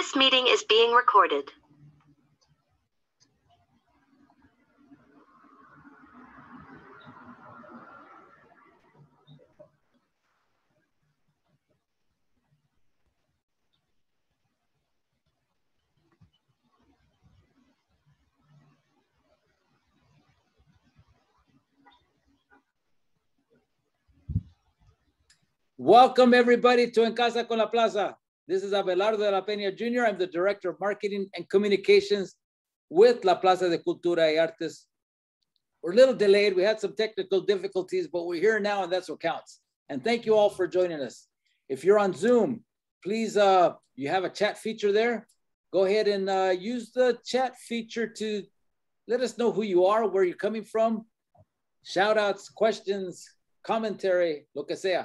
This meeting is being recorded. Welcome everybody to En Casa con la Plaza. This is Abelardo de la Peña Jr. I'm the Director of Marketing and Communications with La Plaza de Cultura y Artes. We're a little delayed. We had some technical difficulties, but we're here now and that's what counts. And thank you all for joining us. If you're on Zoom, please, you have a chat feature there. Go ahead and use the chat feature to let us know who you are, where you're coming from, shout outs, questions, commentary, lo que sea.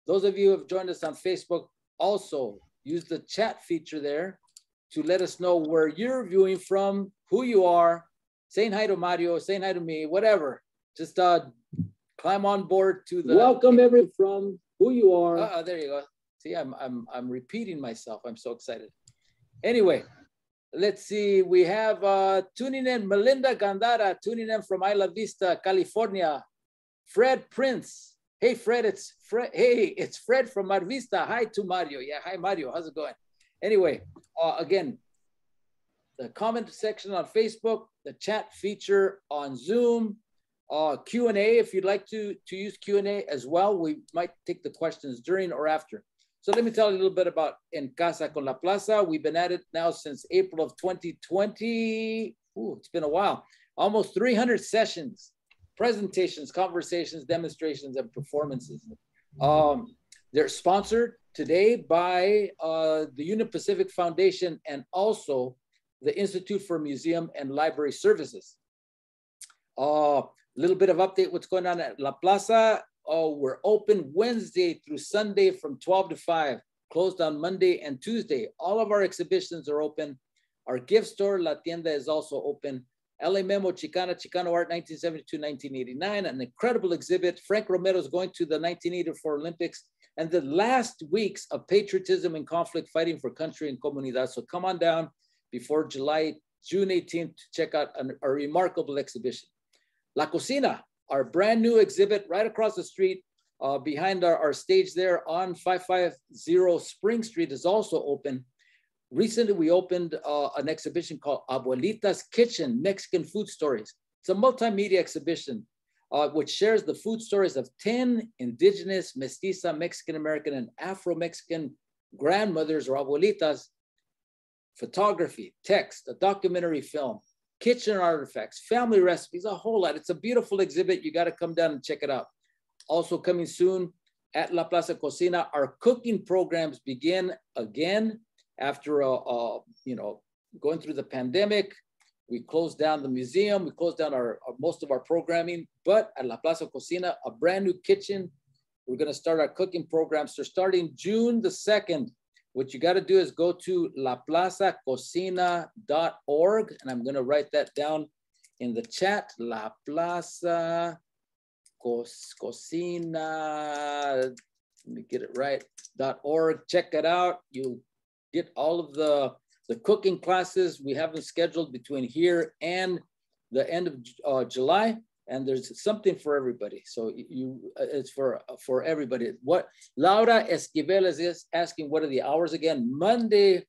Those of you who have joined us on Facebook, also use the chat feature there to let us know where you're viewing from, who you are, saying hi to Mario, saying hi to me, whatever. Just climb on board to the— Welcome everyone from who you are. There you go. See, I'm repeating myself. I'm so excited. Anyway, let's see. We have tuning in Melinda Gandara, tuning in from Isla Vista, California. Fred Prince. Hey, Fred, it's Fred. Hey, it's Fred from Mar Vista. Hi to Mario. Yeah, hi, Mario. How's it going? Anyway, again, the comment section on Facebook, the chat feature on Zoom, Q&A, if you'd like to use Q&A as well. We might take the questions during or after. So let me tell you a little bit about En Casa con la Plaza. We've been at it now since April of 2020. Ooh, it's been a while. Almost 300 sessions. Presentations, conversations, demonstrations, and performances. They're sponsored today by the Union Pacific Foundation and also the Institute for Museum and Library Services. A little bit of update what's going on at La Plaza. We're open Wednesday through Sunday from 12 to 5, closed on Monday and Tuesday. All of our exhibitions are open. Our gift store, La Tienda, is also open. LA Memo, Chicana, Chicano Art, 1972-1989, an incredible exhibit. Frank Romero is going to the 1984 Olympics, and the last weeks of patriotism and conflict, fighting for country and comunidad. So come on down before June 18th to check out a remarkable exhibition. La Cocina, our brand new exhibit right across the street behind our stage there on 550 Spring Street is also open. Recently, we opened an exhibition called Abuelita's Kitchen, Mexican Food Stories. It's a multimedia exhibition which shares the food stories of 10 indigenous, mestiza, Mexican-American, and Afro-Mexican grandmothers or abuelitas, photography, text, a documentary film, kitchen artifacts, family recipes, a whole lot. It's a beautiful exhibit. You got to come down and check it out. Also coming soon at La Plaza Cocina, our cooking programs begin again. After going through the pandemic, we closed down the museum, we closed down most of our programming, but at La Plaza Cocina, a brand new kitchen. We're gonna start our cooking programs. So starting June the 2nd, what you gotta do is go to laplazacocina.org, and I'm gonna write that down in the chat, La Plaza Cocina, let me get it right, .org, check it out. You'll get all of the cooking classes. We have them scheduled between here and the end of July, and there's something for everybody. So it's for everybody. What Laura Esquivel is asking, what are the hours again? Wednesdays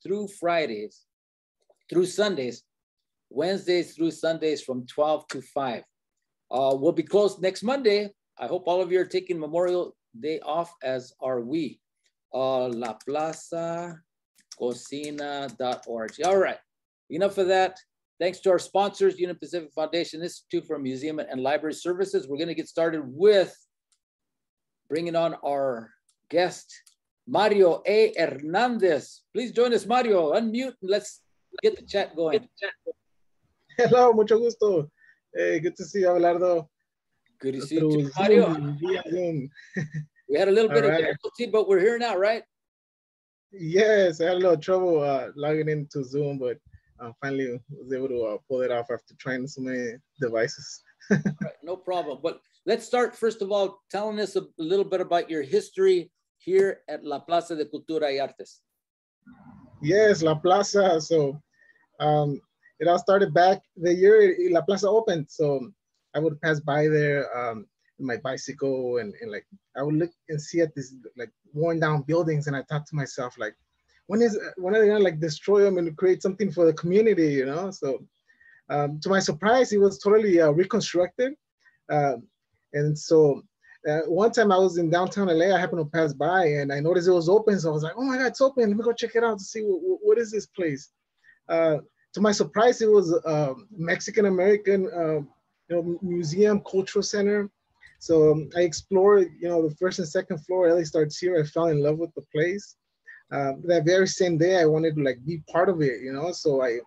through Fridays, through Sundays, Wednesdays through Sundays from 12 to 5. We'll be closed next Monday. I hope all of you are taking Memorial Day off, as are we. laplazacocina.org. All right, enough of that. Thanks to our sponsors, Union Pacific Foundation, Institute for Museum and Library Services. We're going to get started with bringing on our guest, Mario A. Hernández. Please join us, Mario. Unmute and let's get the chat going. Hello, mucho gusto. Good to see you, Abelardo. Good to see you too, Mario. Zoom. We had a little bit of difficulty, but we're here now, right? Yes, I had a little trouble logging into Zoom, but finally was able to pull it off after trying so many devices. Right, no problem. But let's start, first of all, telling us a little bit about your history here at La Plaza de Cultura y Artes. Yes, La Plaza. So it all started back the year La Plaza opened. So I would pass by there in my bicycle and like I would look and see at these like worn down buildings, and I thought to myself like, when are they gonna like destroy them and create something for the community, you know? So to my surprise, it was totally reconstructed. And so one time I was in downtown LA, I happened to pass by and I noticed it was open. So I was like, oh my God, it's open. Let me go check it out to see what is this place. To my surprise, it was Mexican-American museum, cultural center. So I explored, the first and second floor. LA starts here. I fell in love with the place. That very same day, I wanted to like be part of it, So I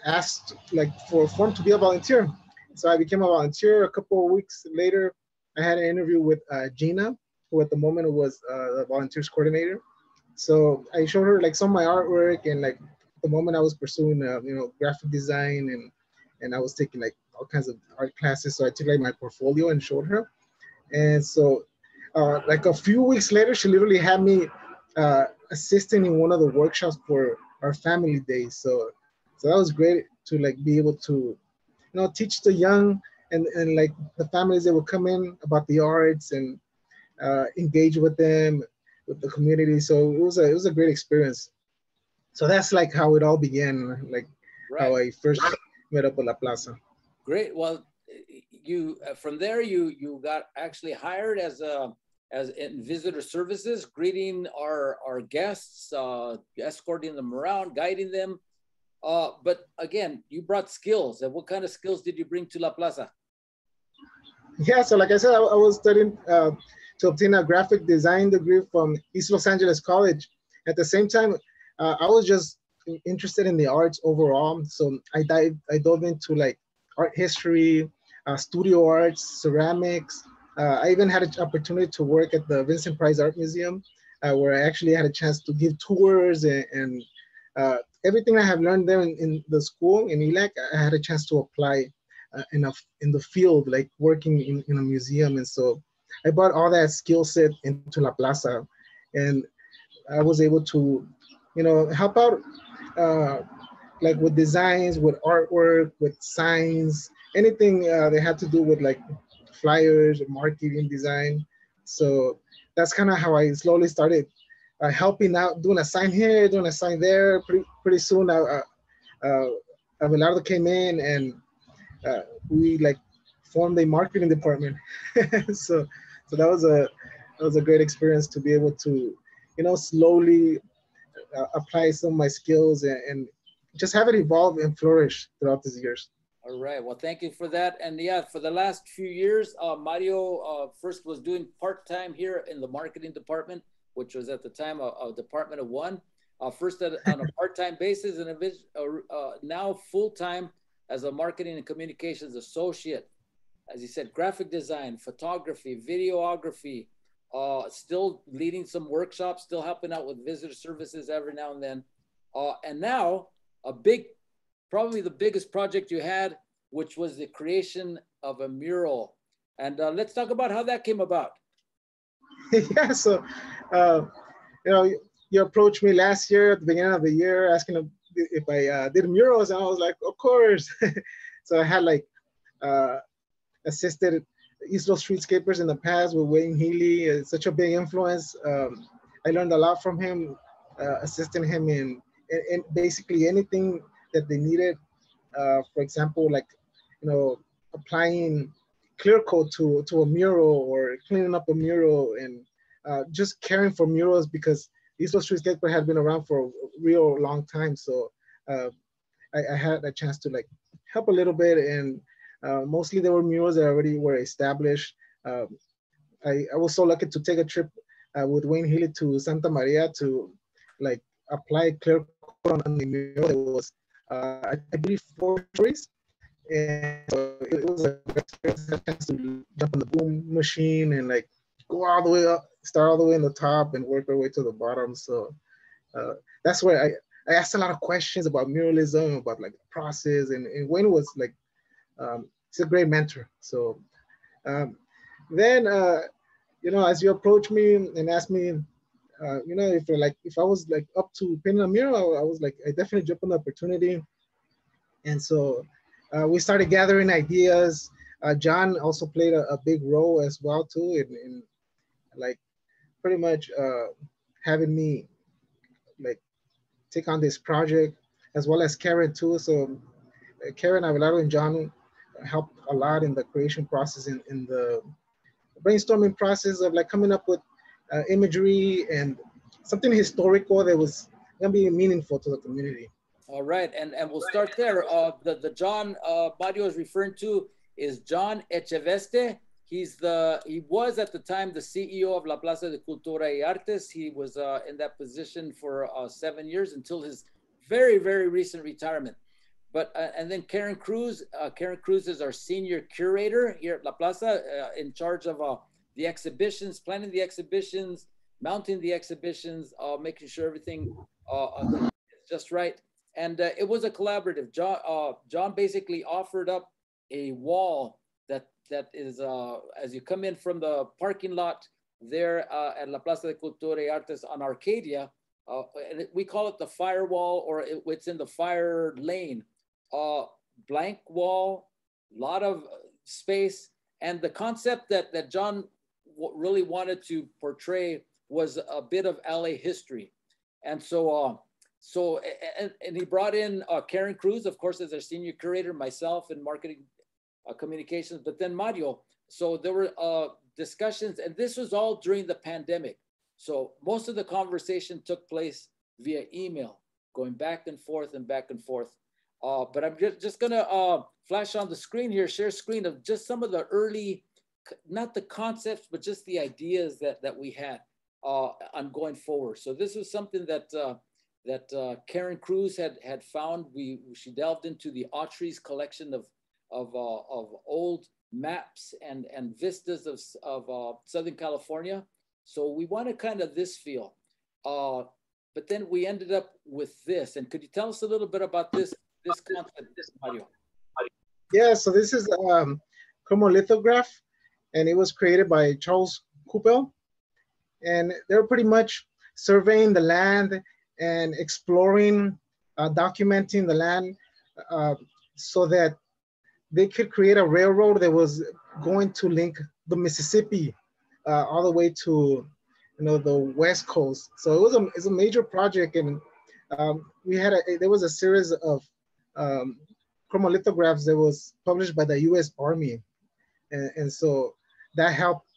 asked like for a form to be a volunteer. So I became a volunteer. A couple of weeks later, I had an interview with Gina, who at the moment was the volunteers coordinator. So I showed her like some of my artwork, and like at the moment I was pursuing graphic design, and I was taking like all kinds of art classes. So I took like my portfolio and showed her. And so like a few weeks later, she literally had me assisting in one of the workshops for our family days. So that was great to like be able to, teach the young and like the families that would come in about the arts and engage with them, with the community. So it was a great experience. So that's like how it all began, like how I first met up with La Plaza. Great. Well, you from there you got actually hired as in visitor services, greeting our guests, escorting them around, guiding them. But again, you brought skills. And what kind of skills did you bring to La Plaza? Yeah, so like I said, I was studying to obtain a graphic design degree from East Los Angeles College. At the same time, I was just interested in the arts overall. So I dove into like art history, studio arts, ceramics. I even had an opportunity to work at the Vincent Price Art Museum, where I actually had a chance to give tours and everything I have learned there in the school in ELAC, I had a chance to apply in the field, like working in a museum. And so I brought all that skill set into La Plaza, and I was able to, help out like with designs, with artwork, with signs, anything they had to do with like flyers, marketing, design. So that's kind of how I slowly started helping out, doing a sign here, doing a sign there. Pretty soon, Abelardo came in, and we like formed a marketing department. so that was a great experience to be able to, slowly apply some of my skills and just have it evolve and flourish throughout these years. All right. Well, thank you for that. And yeah, for the last few years, Mario first was doing part-time here in the marketing department, which was at the time a department of one. First on a part-time basis, and now full-time as a marketing and communications associate. As you said, graphic design, photography, videography, still leading some workshops, still helping out with visitor services every now and then. And now probably the biggest project you had, which was the creation of a mural. And let's talk about how that came about. Yeah, so, you approached me last year at the beginning of the year asking if I did murals, and I was like, of course. So I had like assisted East Los streetscapers in the past with Wayne Healy. It's such a big influence. I learned a lot from him, assisting him in basically anything that they needed. For example, like, applying clear coat to a mural or cleaning up a mural, and just caring for murals, because East Los streetscaper had been around for a real long time. So I had a chance to like help a little bit, and mostly there were murals that already were established. I was so lucky to take a trip with Wayne Healy to Santa Maria to like apply clear coat on the mural. It was I believe 4 stories, and so it was a experience. I had a chance to jump on the boom machine and like go all the way up, start all the way in the top and work our way to the bottom. So that's where I asked a lot of questions about muralism, about like the process, and Wayne was like, he's a great mentor. So then you know, as you approached me and asked me, you know, if I was like up to painting a mural, I was like, I definitely jumped on the opportunity. And so we started gathering ideas. John also played a big role as well too, in like pretty much having me like take on this project, as well as Karen too. So Karen, Abelardo, and John helped a lot in the creation process, in the brainstorming process of like coming up with imagery and something historical that was gonna be meaningful to the community. All right, and we'll start there. The John Mario is referring to is John Echeveste. He was at the time the CEO of La Plaza de Cultura y Artes. He was in that position for 7 years until his very recent retirement. But and then Karen Cruz. Karen Cruz is our senior curator here at La Plaza, in charge of the exhibitions, planning the exhibitions, mounting the exhibitions, making sure everything is just right. And it was a collaborative. John basically offered up a wall that is, as you come in from the parking lot there at La Plaza de Cultura y Artes on Arcadia, and we call it the firewall, or it's in the fire lane. Blank wall, a lot of space. And the concept that John really wanted to portray was a bit of LA history. And so, and he brought in Karen Cruz, of course, as our senior curator, myself in marketing communications, but then Mario. So there were discussions, and this was all during the pandemic. So most of the conversation took place via email, going back and forth and back and forth. But I'm just gonna flash on the screen here, share screen of just some of the early, not the concepts, but just the ideas that we had on going forward. So this was something that Karen Cruz had found. She delved into the Autry's collection of old maps and vistas of Southern California. So we wanted kind of this feel. But then we ended up with this. And could you tell us a little bit about this concept, Mario? Yeah, so this is chromolithograph, and it was created by Charles Koppel. And they're pretty much surveying the land and exploring, documenting the land, so that they could create a railroad that was going to link the Mississippi all the way to, you know, the West Coast. So it's a major project, and there was a series of chromolithographs that was published by the U.S. Army, and so that helped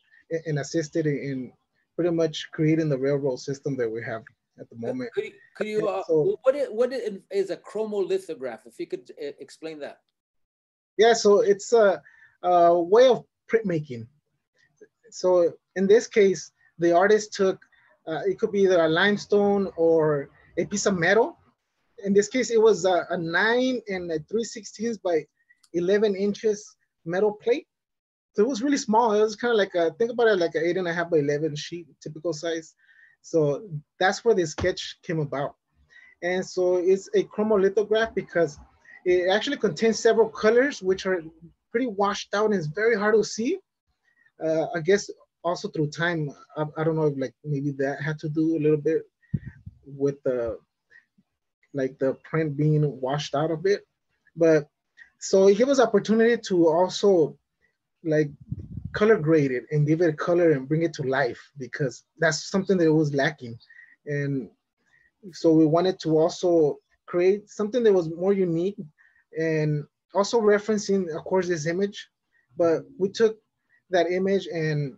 and assisted in pretty much creating the railroad system that we have at the moment. Could you so, what is a chromolithograph? If you could explain that. Yeah, so it's a way of printmaking. So in this case, the artist took, it could be either a limestone or a piece of metal. In this case, it was a 9 and 3/16 by 11 inches metal plate. So it was really small. It was kind of like think about it like an 8.5 by 11 sheet, typical size. So that's where the sketch came about. And so it's a chromolithograph because it actually contains several colors, which are pretty washed out and it's very hard to see. I guess also through time, I don't know if like maybe that had to do a little bit with the print being washed out a bit. But so it gave us opportunity to also like color grade it and give it a color and bring it to life, because that's something that was lacking. And so we wanted to also create something that was more unique and also referencing, of course, this image, but we took that image and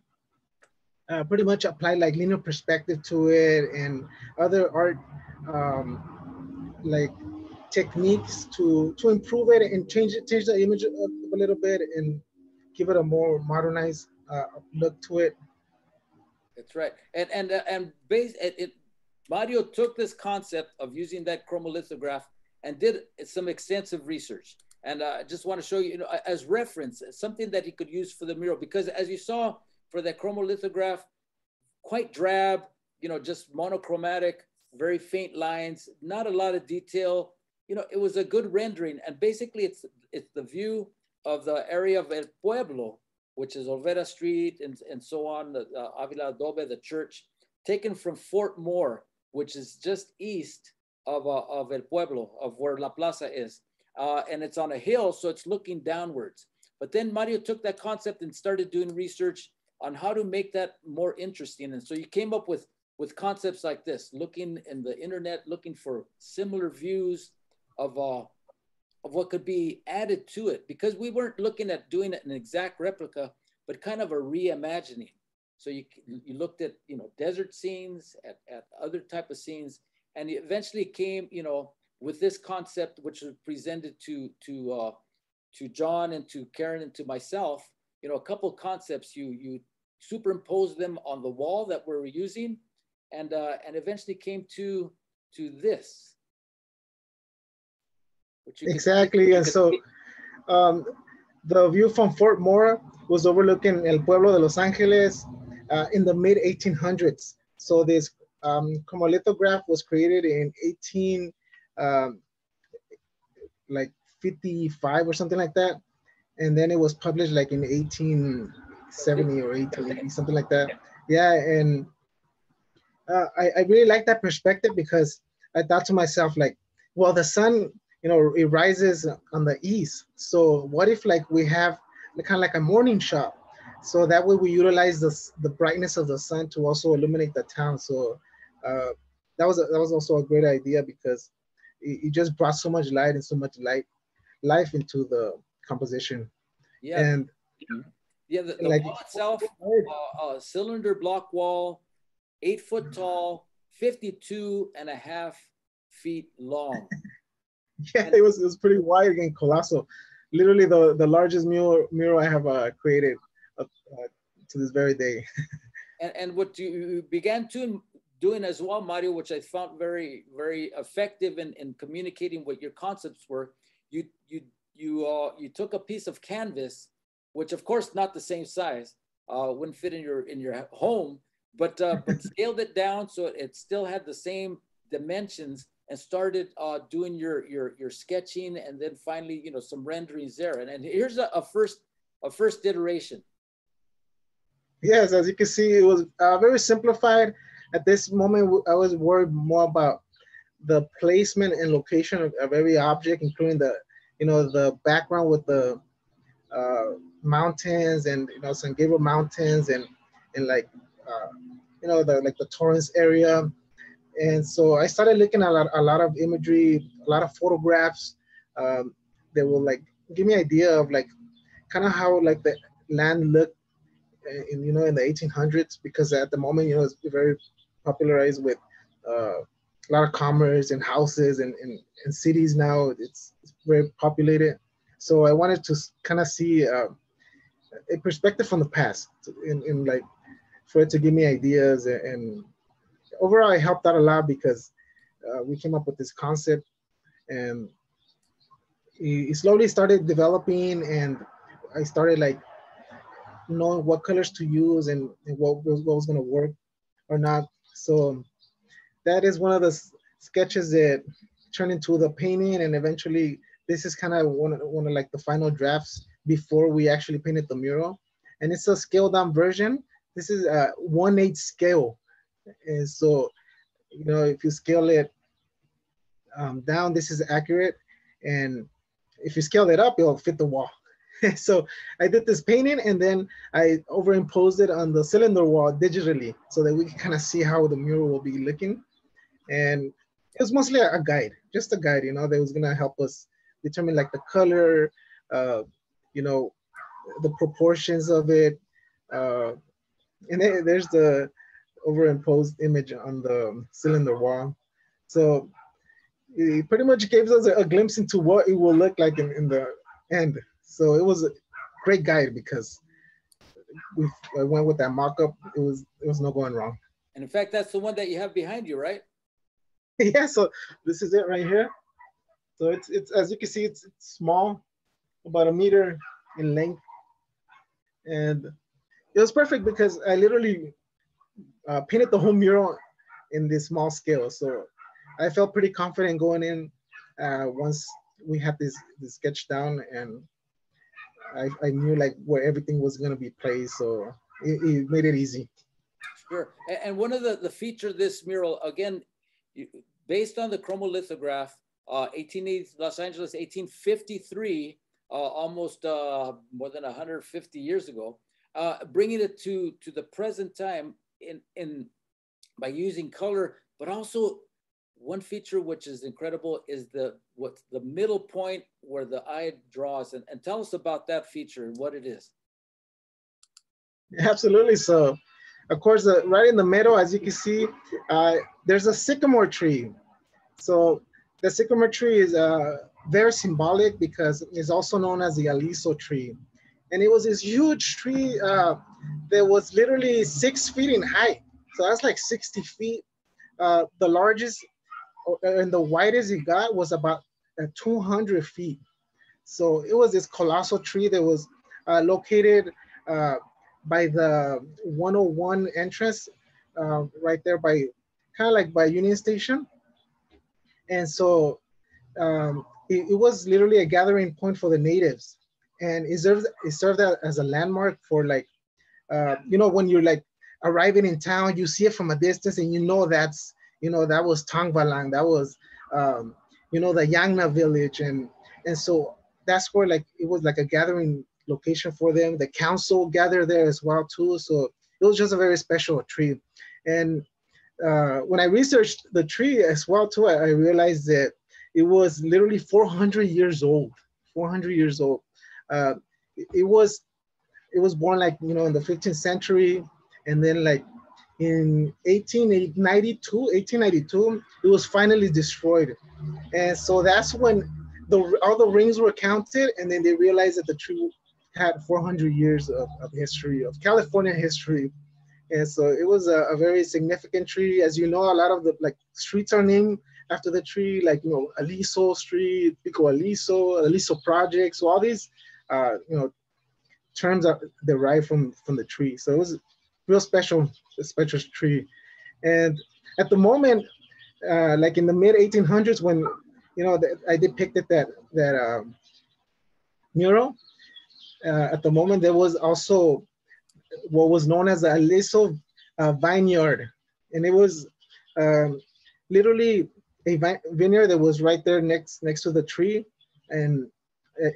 pretty much applied like linear perspective to it and other art like techniques to improve it and change the image up a little bit and give it a more modernized look to it. That's right. And Mario took this concept of using that chromolithograph and did some extensive research. And I just want to show you, as reference, something that he could use for the mural, because as you saw for that chromolithograph, quite drab, just monochromatic, very faint lines, not a lot of detail. It was a good rendering. And basically it's the view of the area of El Pueblo, which is Olvera Street and so on, the Avila Adobe, the church, taken from Fort Moore, which is just east of El Pueblo, of where La Plaza is. And it's on a hill, so it's looking downwards. But then Mario took that concept and started doing research on how to make that more interesting. And so you came up with concepts like this, looking in the internet, looking for similar views of what could be added to it, because we weren't looking at doing it an exact replica, but kind of a reimagining. So you looked at, you know, desert scenes, at other type of scenes, and you eventually came, you know, with this concept, which was presented to John and to Karen and to myself, you know, a couple of concepts, you superimposed them on the wall that we're using, and eventually came to this. Exactly, and so the view from Fort Moore was overlooking El Pueblo de Los Angeles in the mid 1800s. So this chromolithograph was created in 55 or something like that, and then it was published like in 1870 or 1880, something like that. Yeah, and I really like that perspective, because I thought to myself, like, well, the sun, you know, it rises on the east. So what if like we have kind of like a morning shot? So that way we utilize the brightness of the sun to also illuminate the town. So that was also a great idea, because it just brought so much light and so much life into the composition. Yeah. And yeah, the like, wall itself, cylinder block wall, 8 foot tall, 52.5 feet long. Yeah, it was pretty wide and colossal. Literally the largest mural I have created to this very day. and what you began doing as well, Mario, which I found very, very effective in communicating what your concepts were, you took a piece of canvas, which of course not the same size, wouldn't fit in your home, but scaled it down so it still had the same dimensions, and started doing your sketching, and then finally, you know, some renderings there. And here's a first iteration. Yes, as you can see, it was very simplified. At this moment, I was worried more about the placement and location of every object, including the background with the mountains, and San Gabriel Mountains, and like the Torrance area. And so I started looking at a lot of imagery, a lot of photographs that will like give me an idea of like kind of how like the land looked in the 1800s, because at the moment it's very popularized with a lot of commerce and houses and cities now. It's very populated. So I wanted to kind of see a perspective from the past, in like for it to give me ideas. And overall, I helped out a lot, because we came up with this concept, and it slowly started developing, and I started like knowing what colors to use and what was going to work or not. So that is one of the sketches that turned into the painting, and eventually this is kind of one of like the final drafts before we actually painted the mural. And it's a scaled down version. This is a 1/8 scale. And so, if you scale it down, this is accurate. And if you scale it up, it'll fit the wall. So I did this painting, and then I overimposed it on the cylinder wall digitally, so that we can kind of see how the mural will be looking. And it was mostly a guide, just a guide, that was gonna help us determine like the color, the proportions of it. And there's the overimposed image on the cylinder wall. So it pretty much gave us a glimpse into what it will look like in the end. So it was a great guide, because I went with that mock-up. It was no going wrong. And in fact, that's the one that you have behind you, right? Yeah, so this is it right here. So it's as you can see, it's small, about 1 meter in length. And it was perfect, because I literally painted the whole mural in this small scale. So I felt pretty confident going in once we had this sketch down. And I knew like where everything was gonna be placed, so it made it easy. Sure. And one of the features of this mural, again, based on the chromolithograph, 1880 Los Angeles, 1853, almost more than 150 years ago, bringing it to the present time in by using color, but also one feature which is incredible is the middle point where the eye draws, and tell us about that feature and what it is. Absolutely. So, of course, right in the middle, as you can see, there's a sycamore tree. So the sycamore tree is very symbolic because it's also known as the Aliso tree. And it was this huge tree that was literally 6 feet in height. So that's like 60 feet. The largest and the widest it got was about 200 feet. So it was this colossal tree that was located by the 101 entrance, right there by kind of like by Union Station. And so it was literally a gathering point for the natives, and it served as a landmark for like, you know, when you're like arriving in town, you see it from a distance, and you know that's, you know, that was Tongvalang, that was, you know, the Yangna village, and so that's where like it was like a gathering location for them. The council gathered there as well too, so it was just a very special tree. And when I researched the tree as well too, I realized that it was literally 400 years old. 400 years old. It was born like, you know, in the 15th century, and then like in 1892, it was finally destroyed. And so that's when all the rings were counted, and then they realized that the tree had 400 years of history, of California history. And so it was a very significant tree. As you know, a lot of the like streets are named after the tree, like, you know, Aliso Street, Pico Aliso, Aliso Project. So all these, you know, terms are derived from the tree. So it was real special, a special tree. And at the moment, like in the mid 1800s, when, you know, I depicted that mural, at the moment there was also what was known as the Alisso Vineyard. And it was literally a vineyard that was right there next to the tree. And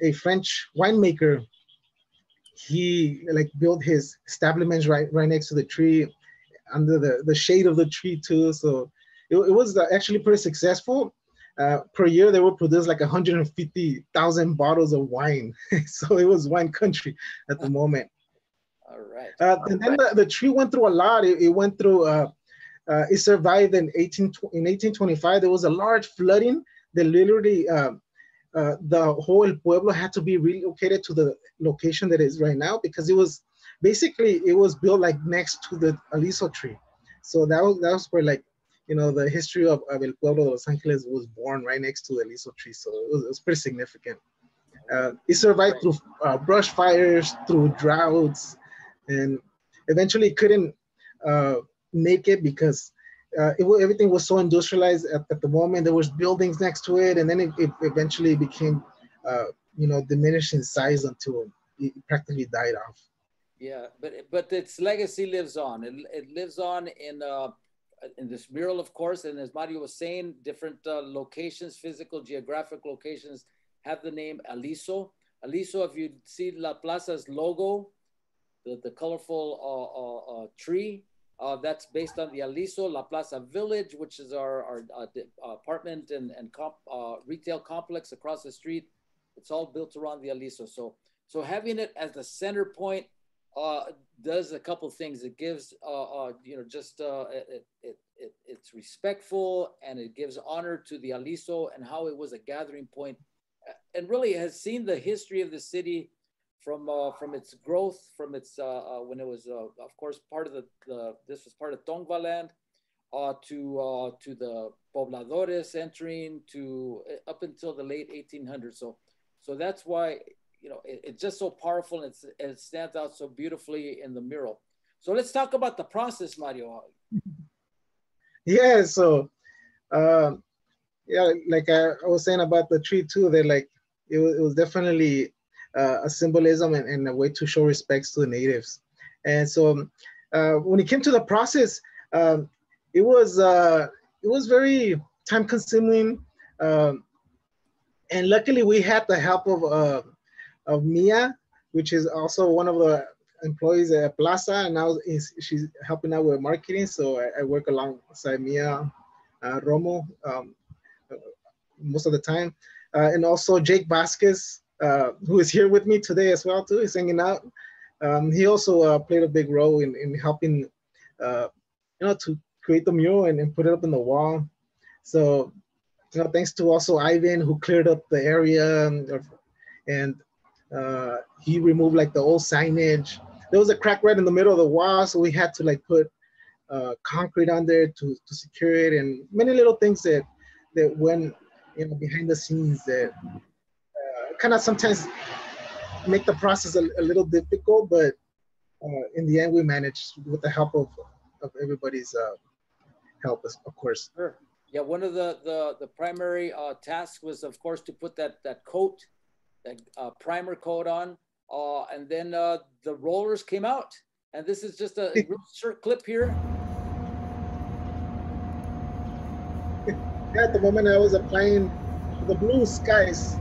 a French winemaker, he like built his establishments right next to the tree, under the shade of the tree too. So it was actually pretty successful. Per year, they would produce like 150,000 bottles of wine. So it was wine country at the moment. All right. And then the tree went through a lot. It went through, it survived in 1825. There was a large flooding that literally, the whole Pueblo had to be relocated to the location that is right now, because it was built like next to the Aliso tree. So that was where, like, you know, the history of El Pueblo de Los Angeles was born right next to the Aliso tree. So it was pretty significant. It survived through brush fires, through droughts, and eventually couldn't make it because everything was so industrialized at the moment. There was buildings next to it, and then it eventually became, you know, diminished in size until it practically died off. Yeah, but its legacy lives on. It lives on in this mural, of course, and as Mario was saying, different locations, physical, geographic locations have the name Aliso. Aliso, if you see La Plaza's logo, the colorful tree, that's based on the Aliso La Plaza Village, which is our apartment and retail complex across the street. It's all built around the Aliso. So having it as the center point does a couple things. It gives, you know, just it's respectful, and it gives honor to the Aliso and how it was a gathering point, and really has seen the history of the city from its growth, from its when it was of course part of this was part of Tongvaland, to the pobladores entering to up until the late 1800s. So that's why, you know, it's just so powerful, and it stands out so beautifully in the mural. So let's talk about the process, Mario. Yeah, so yeah, like I was saying about the tree too, that like it was definitely a symbolism and a way to show respects to the natives. And so when it came to the process, it was very time consuming. And luckily we had the help of Mia, which is also one of the employees at Plaza, and now she's helping out with marketing. So I work alongside Mia, Romo, most of the time. And also Jake Vasquez, who is here with me today as well too, he's hanging out. He also played a big role in helping, to create the mural and put it up in the wall. So, thanks to also Ivan, who cleared up the area, and he removed like the old signage. There was a crack right in the middle of the wall, so we had to like put concrete on there to secure it, and many little things that went behind the scenes that kind of sometimes make the process a little difficult, but in the end we managed with the help of everybody's help, of course. Sure. Yeah, one of the primary tasks was, of course, to put that coat, that primer coat on, and then the rollers came out. And this is just a real short clip here. Yeah, at the moment I was applying the blue skies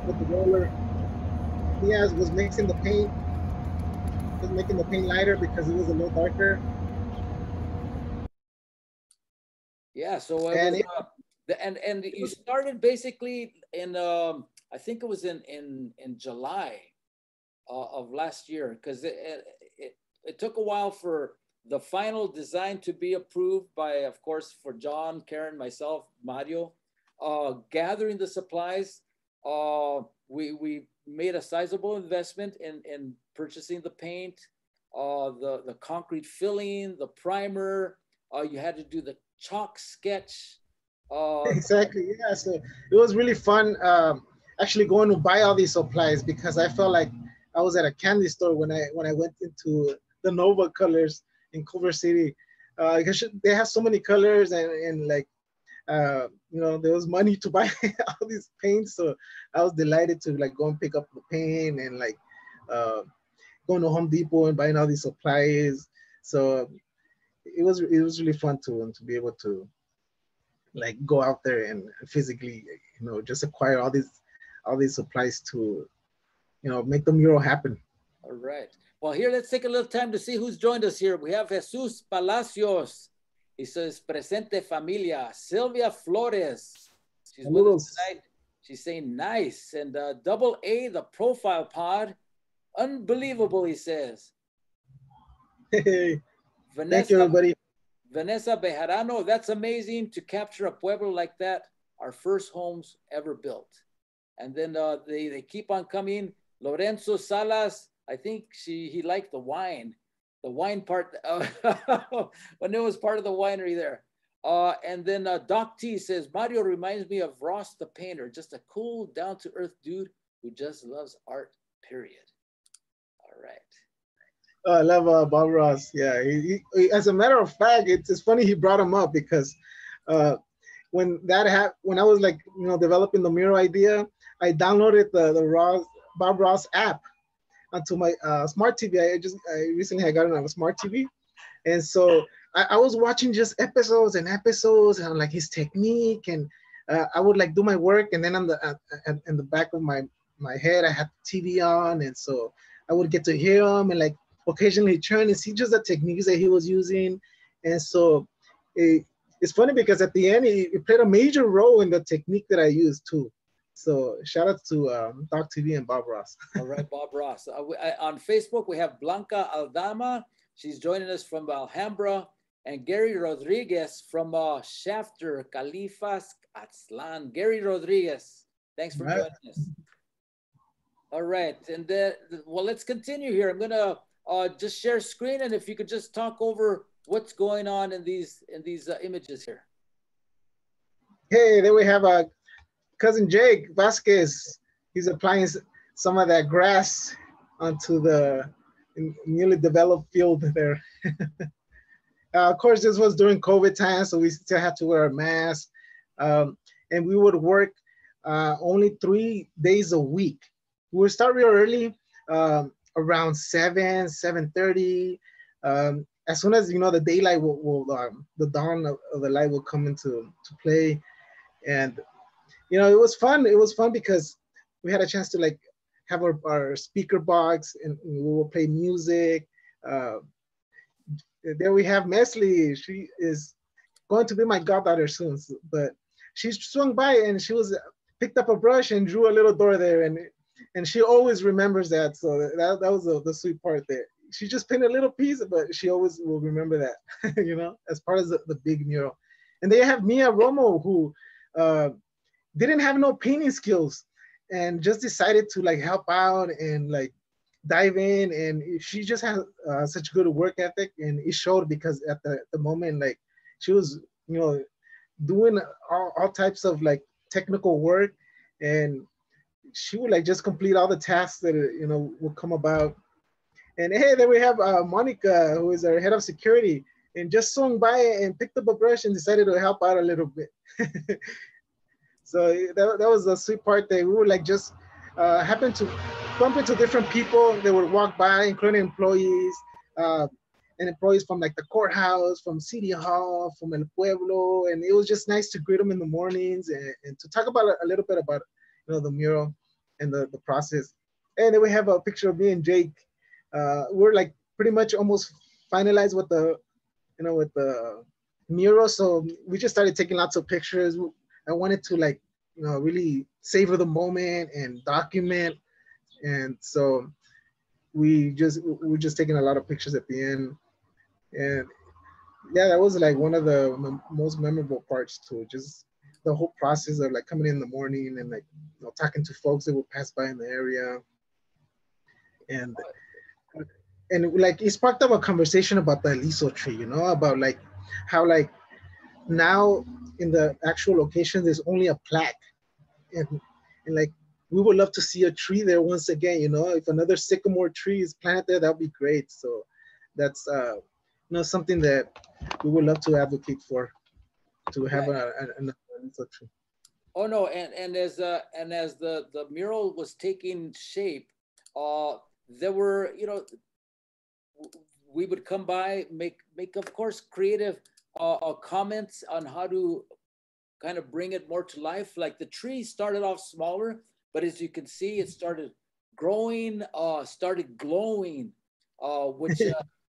with the roller. Diaz was mixing the paint, was making the paint lighter because it was a little darker. Yeah, so and you started basically in I think it was in July of last year, because it took a while for the final design to be approved by, of course, for John, Karen, myself, Mario, gathering the supplies. We made a sizable investment in purchasing the paint, the concrete filling, the primer. You had to do the chalk sketch. Exactly, yeah. So it was really fun actually going to buy all these supplies, because I felt like I was at a candy store when I went into the Nova Colors in Culver City, because they have so many colors and like there was money to buy all these paints. So I was delighted to like go and pick up the paint and like going to Home Depot and buying all these supplies. So it was really fun to be able to like go out there and physically just acquire all these supplies to make the mural happen. All right. Well, here, let's take a little time to see who's joined us here. We have Jesus Palacios. He says, presente familia. Sylvia Flores. She's with us tonight. She's saying nice. And Double A, the profile pod. Unbelievable, he says. Hey, Vanessa, thank you, everybody. Vanessa Bejarano, that's amazing to capture a pueblo like that. Our first homes ever built. And then they keep on coming. Lorenzo Salas, I think he liked the wine part when it was part of the winery there. And then Doc T says, Mario reminds me of Ross the painter, just a cool, down-to-earth dude who just loves art, period. All right. I love Bob Ross. Yeah, he, as a matter of fact, it's funny he brought him up, because when I was like developing the mural idea, I downloaded the Bob Ross app onto my smart TV. I recently had gotten a smart TV, and so I was watching just episodes and I'm like his technique, and I would like do my work, and then on in the back of my head I had the TV on, and so I would get to hear him and like occasionally turn and see just the techniques that he was using. And so it's funny because at the end he played a major role in the technique that I used too. So shout out to Doc TV and Bob Ross. All right, Bob Ross. On Facebook, we have Blanca Aldama. She's joining us from Alhambra. And Gary Rodriguez from Shafter, Califas, Aztlan. Gary Rodriguez, thanks for joining us. All right, and well, let's continue here. I'm gonna just share screen, and if you could just talk over what's going on in these images here. Hey, there we have cousin Jake Vasquez. He's applying some of that grass onto the newly developed field there. Of course, this was during COVID time, so we still had to wear a mask. And we would work only 3 days a week. we'll start real early, around 7:30. As soon as, you know, the daylight the dawn of the light will come into play. And, you know, it was fun. It was fun because we had a chance to like have our speaker box, and we will play music. There we have Mesli. She is going to be my goddaughter soon, but she swung by and she was picked up a brush and drew a little door there, and she always remembers that. So that was the sweet part there. She just painted a little piece, but she always will remember that, you know, as part of the big mural. And they have Mia Romo, who didn't have no painting skills and just decided to like help out and like dive in. And she just had such good work ethic, and it showed because at the moment, like she was, you know, doing all types of like technical work, and she would like just complete all the tasks that, you know, would come about. And hey, there we have Monica, who is our head of security, and just swung by and picked up a brush and decided to help out a little bit. So that was the sweet part that we would like just happen to bump into different people. They would walk by, including employees, and employees from like the courthouse, from City Hall, from El Pueblo. And it was just nice to greet them in the mornings and to talk about a little bit about, you know, the mural and the process. And then we have a picture of me and Jake. We're like pretty much almost finalized with the, you know, with the mural. So we just started taking lots of pictures. I wanted to like, you know, really savor the moment and document. And so we're just taking a lot of pictures at the end. And yeah, that was like one of the most memorable parts too. Just the whole process of like coming in the morning and like, you know, talking to folks that would pass by in the area. And like it sparked up a conversation about the Aliso tree, you know, about like how like now in the actual location there's only a plaque, and like we would love to see a tree there once again, you know. If another sycamore tree is planted there, that would be great. So that's you know, something that we would love to advocate for, to have an Aliso tree. Oh no, and as the mural was taking shape, there were, you know, we would come by, make of course creative comments on how to kind of bring it more to life. Like the tree started off smaller, but as you can see, it started growing, started glowing, which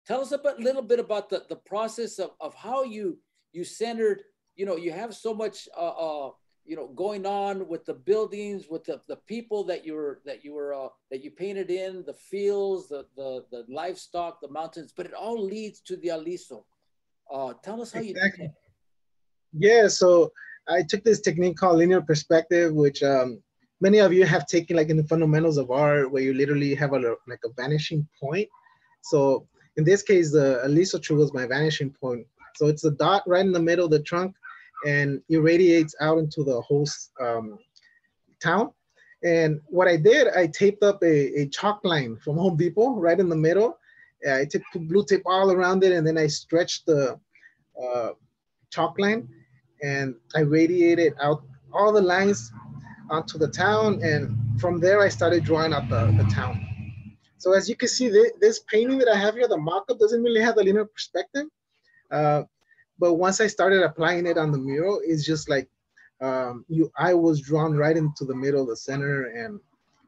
tell us a little bit about the process of how you centered, you know, you have so much you know, going on with the buildings, with the people that you painted in, the fields, the livestock, the mountains, but it all leads to the Aliso. Tell us how you did that. Yeah, so I took this technique called linear perspective, which many of you have taken like in the fundamentals of art, where you literally have like a vanishing point. So in this case, the Aliso tree was my vanishing point. So it's a dot right in the middle of the trunk, and it radiates out into the whole town. And what I did, I taped up a chalk line from Home Depot right in the middle. I took blue tape all around it, and then I stretched the chalk line, and I radiated out all the lines onto the town. And from there, I started drawing out the town. So as you can see, this painting that I have here, the mock-up, doesn't really have the linear perspective. But once I started applying it on the mural, it's just like I was drawn right into the middle of the center, and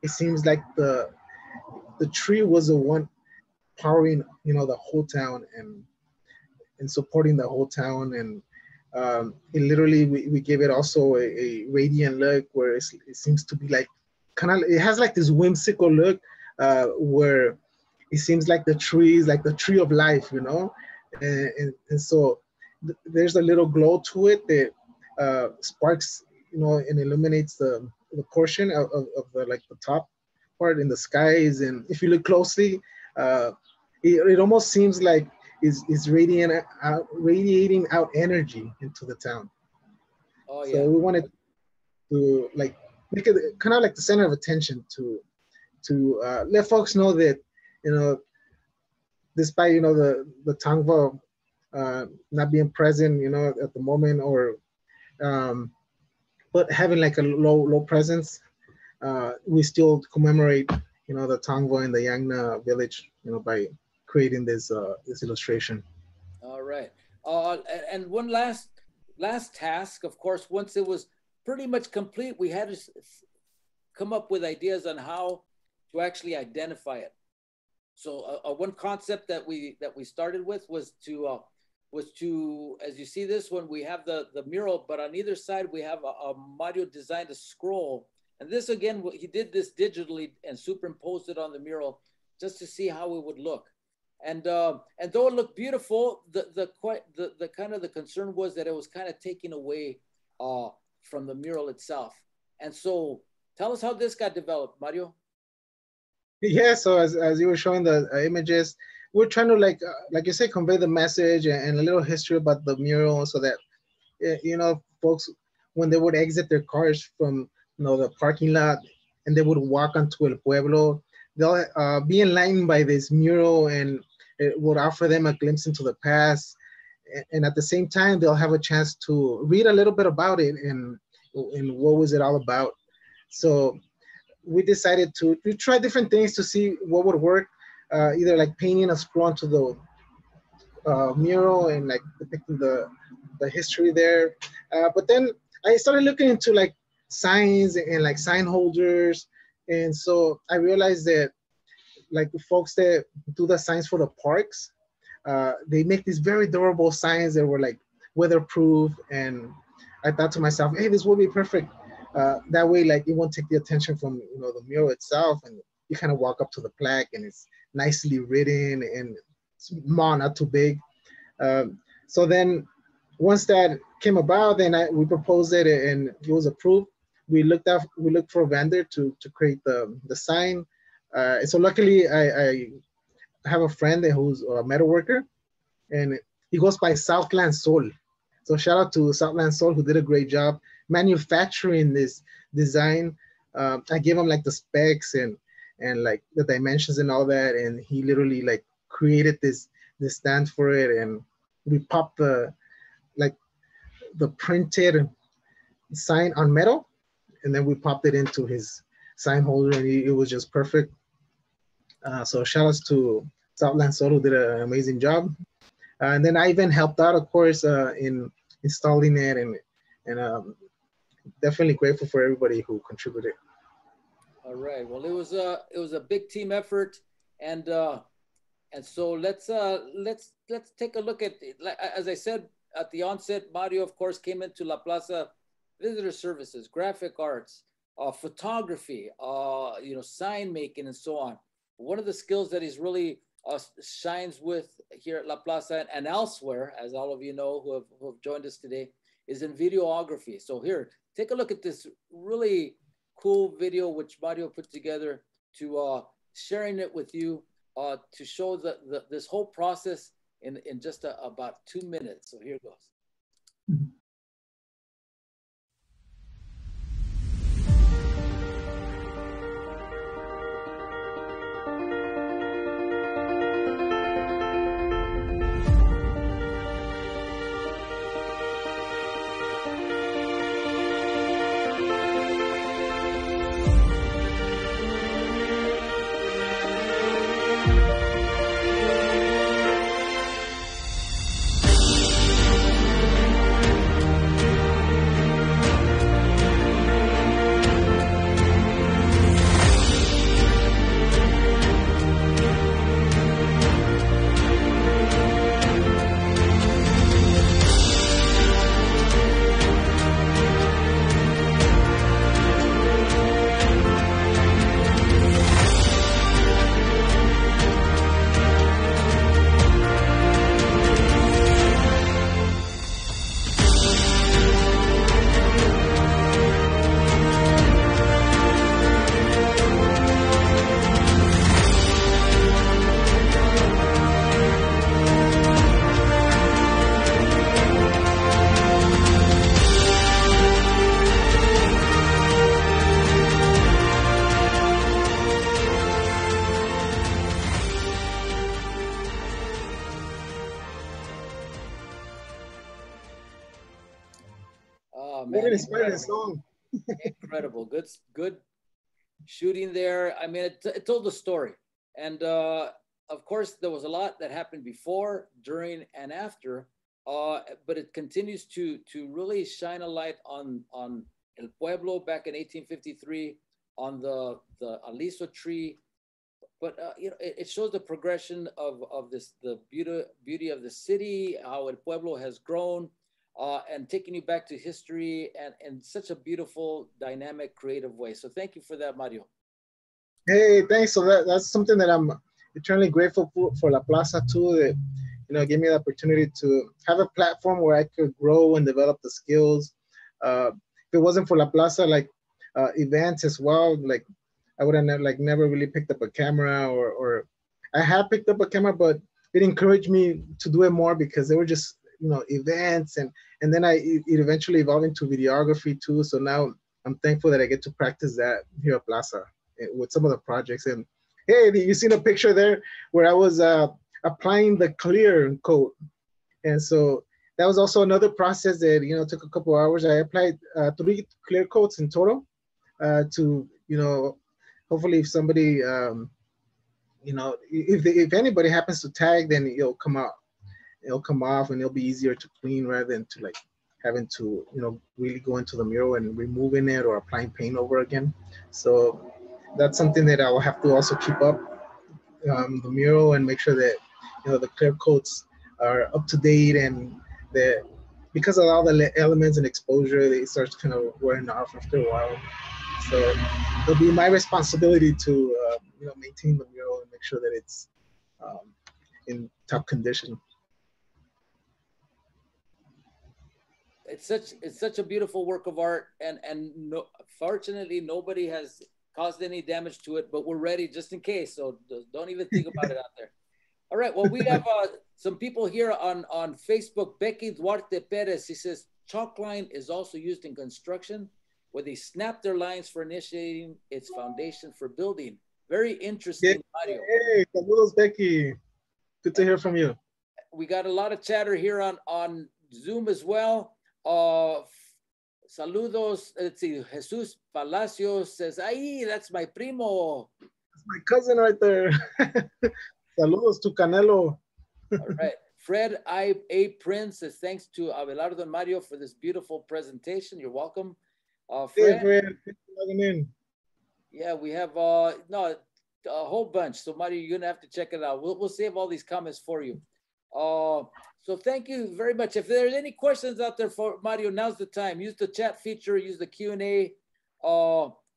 it seems like the tree was the one powering, you know, the whole town and supporting the whole town. And it literally, we gave it also a radiant look, where it seems to be like it has like this whimsical look, where it seems like the tree is like the tree of life, you know. And so there's a little glow to it that sparks, you know, and illuminates the portion of the like the top part in the skies. And if you look closely, it almost seems like is radiating out energy into the town. Oh yeah. So we wanted to like make it kind of like the center of attention to let folks know that, you know, despite, you know, the Tangva not being present, you know, at the moment, or but having like a low presence, we still commemorate, the Tongva and the Yangna village, by creating this illustration. All right. And one last task, of course, once it was pretty much complete, we had to come up with ideas on how to actually identify it. So one concept that we started with was to, as you see this one, we have the mural, but on either side we have a Mario designed a scroll. And this again, he did this digitally and superimposed it on the mural just to see how it would look. And though it looked beautiful, the kind of the concern was that it was kind of taking away from the mural itself. And so tell us how this got developed, Mario. Yeah, so as you were showing the images, we're trying to like you say, convey the message and a little history about the mural, so that folks, when they would exit their cars from the parking lot and they would walk onto El Pueblo, they'll be enlightened by this mural, and it would offer them a glimpse into the past. And at the same time, they'll have a chance to read a little bit about it and what was it all about. So we decided to try different things to see what would work, either like painting a scroll onto the mural and like depicting the history there. But then I started looking into like signs and like sign holders. And so I realized that like the folks that do the signs for the parks, they make these very durable signs that were like weatherproof. And I thought to myself, hey, this would be perfect. That way, like it won't take the attention from the mural itself, and you kind of walk up to the plaque and it's nicely written and small, not too big. So then once that came about, then we proposed it and it was approved. We looked for a vendor to create the sign. So luckily I have a friend who's a metal worker, and he goes by Southland Sol. So shout out to Southland Sol, who did a great job manufacturing this design. I gave him like the specs and like the dimensions and all that, and he literally like created this stand for it, and we popped the printed sign on metal, and then we popped it into his sign holder, and it was just perfect. So shout outs to Southland Sol, who did an amazing job. And then I even helped out, of course, in installing it, and definitely grateful for everybody who contributed. All right. Well, it was a big team effort, and so let's take a look at it. As I said at the onset, Mario, of course, came into La Plaza visitor services, graphic arts, photography, sign making, and so on. One of the skills that he's really shines with here at La Plaza and elsewhere, as all of you know who have joined us today, is in videography. So here, take a look at this really cool video which Mario put together to sharing it with you to show this whole process in just about 2 minutes. So here it goes. What an inspiring song. Incredible. Good shooting there. I mean, it told the story. And of course, there was a lot that happened before, during, and after. But it continues to really shine a light on El Pueblo back in 1853, on the Aliso tree. But you know, it shows the progression of this, the beauty of the city, how El Pueblo has grown, and taking you back to history and in such a beautiful, dynamic, creative way. So thank you for that, Mario. Hey, thanks. So that's something that I'm eternally grateful for La Plaza too. That, you know, gave me the opportunity to have a platform where I could grow and develop the skills. If it wasn't for La Plaza, like events as well, like I would have never really picked up a camera, or I had picked up a camera, but it encouraged me to do it more because they were just, you know, events, and then it eventually evolved into videography too. So now I'm thankful that I get to practice that here at Plaza with some of the projects. And hey, you seen a picture there where I was applying the clear coat, and so that was also another process that, you know, took a couple hours. I applied 3 clear coats in total to, you know, hopefully if somebody, you know, if anybody happens to tag, then it'll come out, it'll come off, and it'll be easier to clean rather than to like having to, you know, really go into the mural and removing it or applying paint over again. So that's something that I will have to also keep up, the mural, and make sure that, you know, the clear coats are up to date, and that because of all the elements and exposure, they start kind of wearing off after a while. So it'll be my responsibility to, you know, maintain the mural and make sure that it's in top condition. It's such a beautiful work of art, and fortunately nobody has caused any damage to it, but we're ready just in case. So don't even think about it out there. All right. Well, we have some people here on Facebook. Becky Duarte Perez, he says chalk line is also used in construction, where they snap their lines for initiating its foundation for building. Very interesting, Mario. Hey, saludos, Becky. Good to hear from you. We got a lot of chatter here on Zoom as well. Saludos. Let's see. Jesus Palacios says, "Ay, that's my primo." That's my cousin right there. Saludos to Canelo. All right. Fred A. Prince says, "Thanks to Abelardo and Mario for this beautiful presentation." You're welcome. Fred, hey, Fred. Thanks for logging in. Yeah, we have a whole bunch. So Mario, you're gonna have to check it out. We'll save all these comments for you. So thank you very much. If there's any questions out there for Mario, now's the time. Use the chat feature, use the Q&A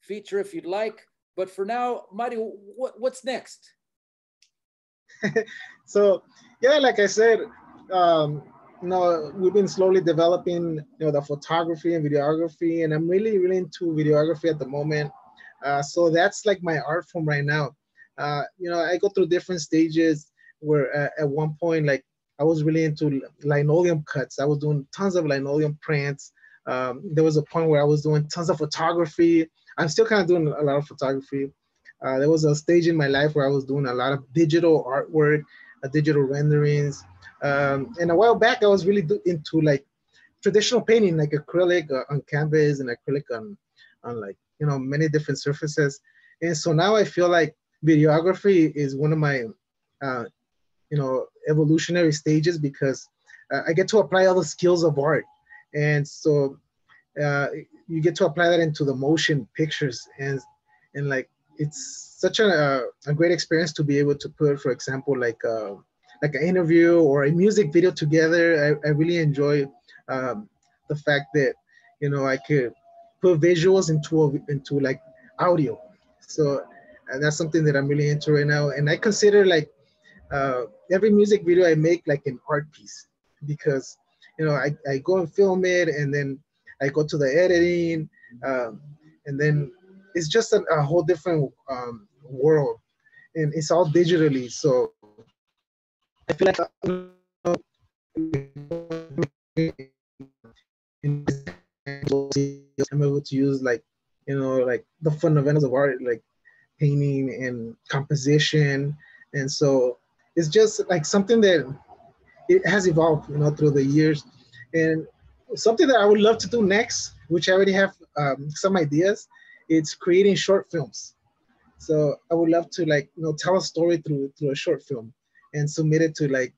feature if you'd like. But for now, Mario, what's next? So yeah, like I said, you know, we've been slowly developing, you know, the photography and videography, and I'm really into videography at the moment. So that's like my art form right now. You know, I go through different stages where at one point, like I was really into linoleum cuts. I was doing tons of linoleum prints. There was a point where I was doing tons of photography. I'm still kind of doing a lot of photography. There was a stage in my life where I was doing a lot of digital artwork, digital renderings. And a while back, I was really into like traditional painting, like acrylic on canvas and acrylic on like, you know, many different surfaces. And so now I feel like videography is one of my, you know, evolutionary stages, because I get to apply all the skills of art. And so you get to apply that into the motion pictures, and like, it's such a great experience to be able to put, for example, like an interview or a music video together. I really enjoy the fact that, you know, I could put visuals into like audio. So that's something that I'm really into right now. And I consider like every music video I make like an art piece, because, you know, I go and film it, and then I go to the editing, and then it's just a whole different world, and it's all digitally. So I feel like, you know, I'm able to use, like, you know, like the fundamentals of art, like painting and composition. And so it's just like something that it has evolved, you know, through the years. And something that I would love to do next, which I already have some ideas, it's creating short films. So I would love to like, tell a story through a short film and submit it to like,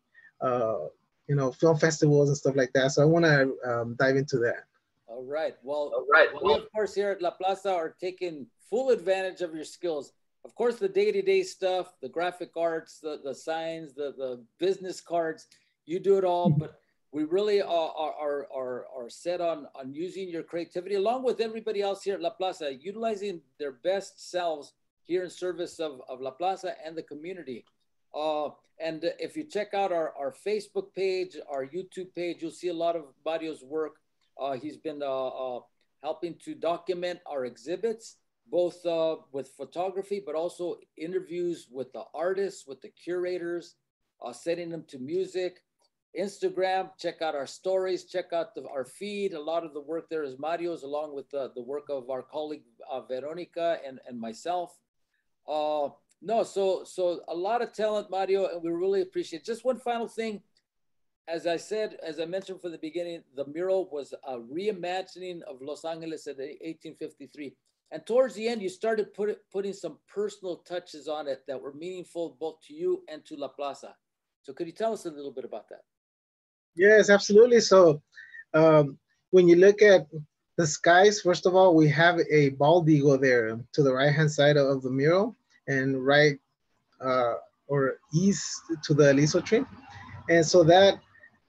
film festivals and stuff like that. So I want to dive into that. All right. Well, we of course here at La Plaza are taking full advantage of your skills. Of course, the day-to-day stuff, the graphic arts, the signs, the business cards, you do it all. But we really are set on using your creativity along with everybody else here at La Plaza, utilizing their best selves here in service of La Plaza and the community. And if you check out our Facebook page, our YouTube page, you'll see a lot of Mario's work. He's been helping to document our exhibits, both with photography, but also interviews with the artists, with the curators, setting them to music. Instagram, check out our stories, check out our feed. A lot of the work there is Mario's, along with the work of our colleague Veronica and myself. So a lot of talent, Mario, and we really appreciate it. Just one final thing. As I mentioned from the beginning, the mural was a reimagining of Los Angeles in 1853. And towards the end, you started putting some personal touches on it that were meaningful both to you and to La Plaza. So could you tell us a little bit about that? Yes, absolutely. So when you look at the skies, first of all, we have a bald eagle there to the right-hand side of the mural, and right or east to the Aliso tree. And so that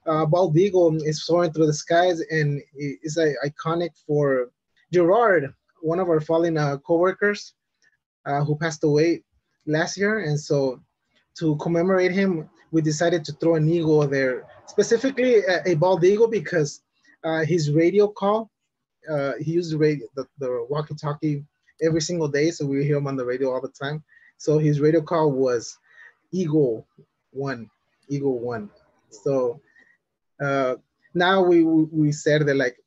bald eagle is soaring through the skies, and is iconic for Gerard, one of our fallen co-workers who passed away last year. And so to commemorate him, we decided to throw an eagle there, specifically a bald eagle, because his radio call, he used the walkie-talkie every single day, so we hear him on the radio all the time. So his radio call was Eagle 1, Eagle 1. So now we said that like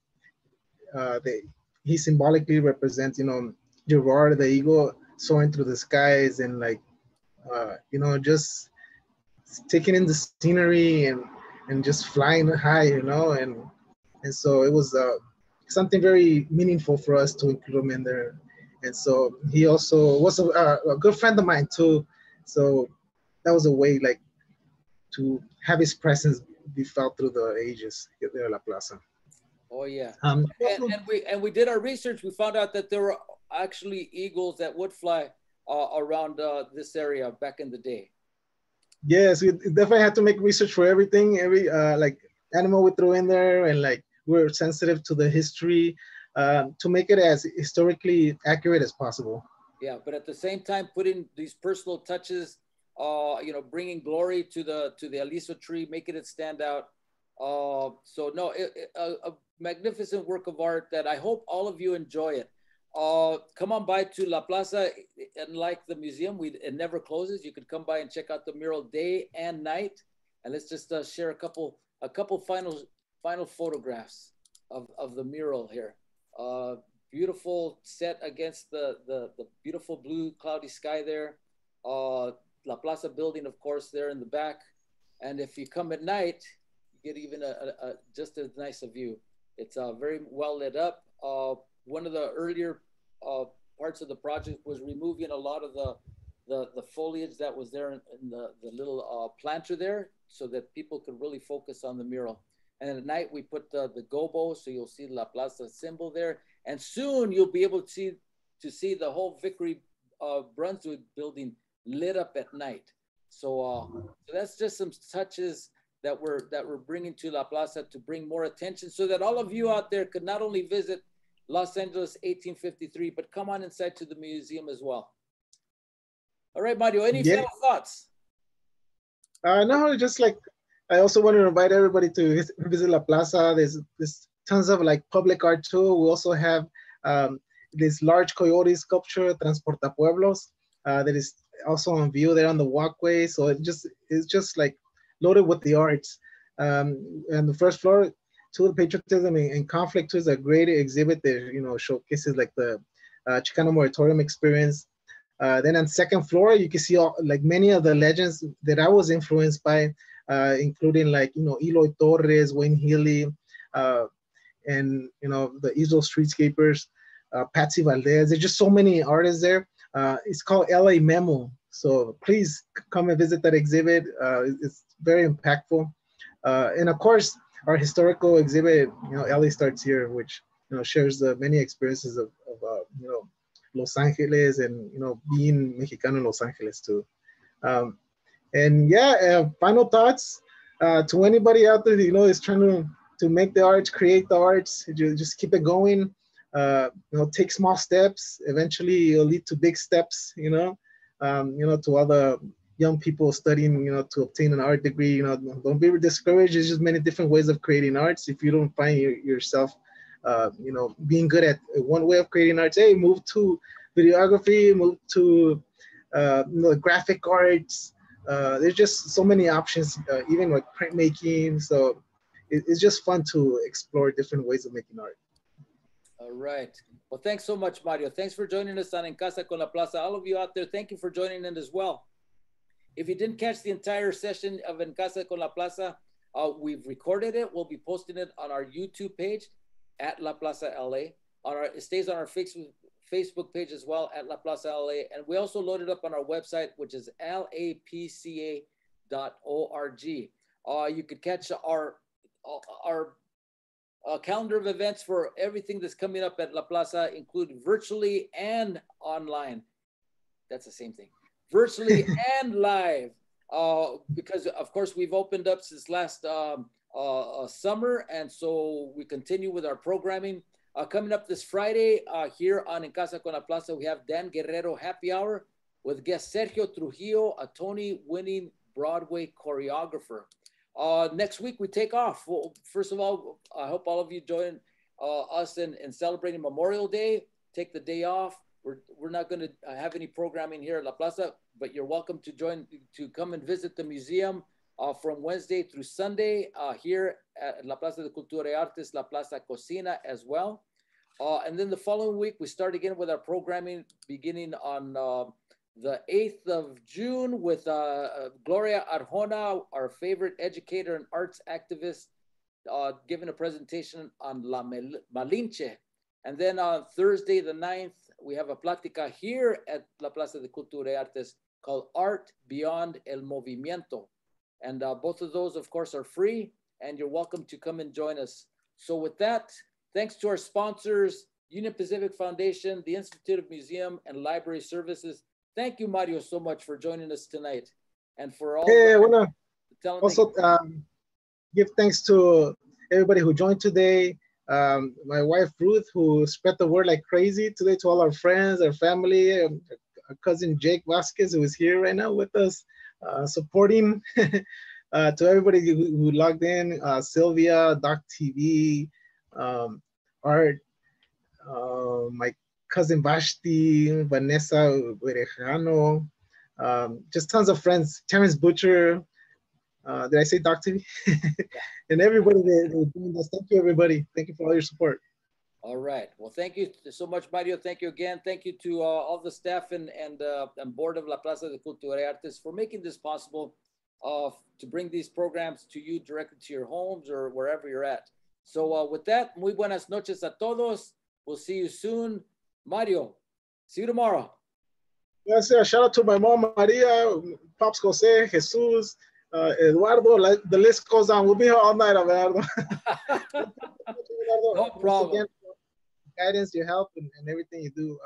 he symbolically represents, Gerard the eagle soaring through the skies, and like just taking in the scenery and just flying high, and so it was something very meaningful for us to include him in there. And so he also was a good friend of mine too. So that was a way like to have his presence be felt through the ages there at La Plaza. Oh yeah. And we did our research. We found out that there were actually eagles that would fly around this area back in the day. Yes, we definitely had to make research for everything, every like animal we threw in there, and like we're sensitive to the history to make it as historically accurate as possible. Yeah, but at the same time, putting these personal touches, bringing glory to the Aliso tree, making it stand out. So no, a magnificent work of art that I hope all of you enjoy it. Come on by to La Plaza, and like the museum, it never closes. You could come by and check out the mural day and night. And let's just share a couple final photographs of the mural here. Beautiful set against the beautiful blue cloudy sky there. La Plaza building, of course, there in the back. And if you come at night, you get even just as nice a view. It's very well lit up. One of the earlier parts of the project was removing a lot of the foliage that was there in the little planter there, so that people could really focus on the mural. And at night we put the gobo, so you'll see La Plaza symbol there. And soon you'll be able to see the whole Vickery Brunswick building lit up at night. So that's just some touches that we're bringing to La Plaza to bring more attention, so that all of you out there could not only visit Los Angeles 1853, but come on inside to the museum as well. All right, Mario, any final thoughts? No, just like, I also want to invite everybody to visit La Plaza. There's tons of like public art too. We also have this large coyote sculpture, Transporta Pueblos, that is also on view there on the walkway. So it's just like loaded with the arts. And the first floor, to the patriotism and conflict is a great exhibit that showcases like the Chicano moratorium experience. Then on second floor, you can see like many of the legends that I was influenced by, including like Eloy Torres, Wayne Healy, and the Israel streetscapers. Patsy Valdez. There's just so many artists there. It's called LA Memo. So please come and visit that exhibit. It's very impactful. And of course, our historical exhibit, LA Starts Here, which shares the many experiences of Los Angeles and being Mexicano in Los Angeles too. And yeah, final thoughts to anybody out there that is trying to make the arts, create the arts. Just keep it going. Take small steps. Eventually, it'll lead to big steps. To all the young people studying, to obtain an art degree. Don't be discouraged. There's just many different ways of creating arts. If you don't find yourself, being good at one way of creating arts, hey, move to videography, move to graphic arts. There's just so many options, even like printmaking. So it's just fun to explore different ways of making art. All right. Well, thanks so much, Mario. Thanks for joining us on En Casa con la Plaza. All of you out there, thank you for joining in as well. If you didn't catch the entire session of En Casa con la Plaza, we've recorded it. We'll be posting it on our YouTube page at La Plaza LA. It stays on our Facebook page as well at La Plaza LA. And we also loaded up on our website, which is lapca.org. You could catch our calendar of events for everything that's coming up at La Plaza, including virtually and online. That's the same thing. Virtually and live. Because, of course, we've opened up since last summer. And so we continue with our programming. Coming up this Friday here on En Casa con la Plaza, we have Dan Guerrero Happy Hour with guest Sergio Trujillo, a Tony-winning Broadway choreographer. Next week, we take off. Well, first of all, I hope all of you join us in celebrating Memorial Day. Take the day off. We're not going to have any programming here at La Plaza, but you're welcome to come and visit the museum from Wednesday through Sunday here at La Plaza de Cultura y Artes, La Plaza Cocina as well. And then the following week, we start again with our programming beginning on the 8th of June with Gloria Arjona, our favorite educator and arts activist, giving a presentation on La Malinche. And then on Thursday, the 9th, we have a plática here at La Plaza de Cultura y Artes called Art Beyond el Movimiento. And both of those, of course, are free, and you're welcome to come and join us. So with that, thanks to our sponsors, Union Pacific Foundation, the Institute of Museum and Library Services. Thank you, Mario, so much for joining us tonight. And for all also give thanks to everybody who joined today. My wife, Ruth, who spread the word like crazy today to all our friends, our family, our cousin Jake Vasquez, who is here right now with us, supporting. To everybody who logged in, Sylvia, Doc TV, Art, my cousin Vashti, Vanessa Verejano, just tons of friends, Terrence Butcher, did I say Doc TV? And everybody that doing this. Thank you, everybody. Thank you for all your support. All right. Well, thank you so much, Mario. Thank you again. Thank you to all the staff and board of La Plaza de Cultura y Artes for making this possible to bring these programs to you directly to your homes or wherever you're at. So with that, muy buenas noches a todos. We'll see you soon. Mario, see you tomorrow. Yes, sir. Shout out to my mom, Maria, Pops Jose, Jesus, Eduardo. The list goes on. We'll be here all night, Eduardo. No problem. Again, guidance, your help, and everything you do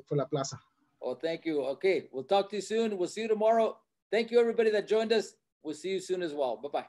for La Plaza. Oh, thank you. Okay, we'll talk to you soon. We'll see you tomorrow. Thank you, everybody that joined us. We'll see you soon as well. Bye-bye.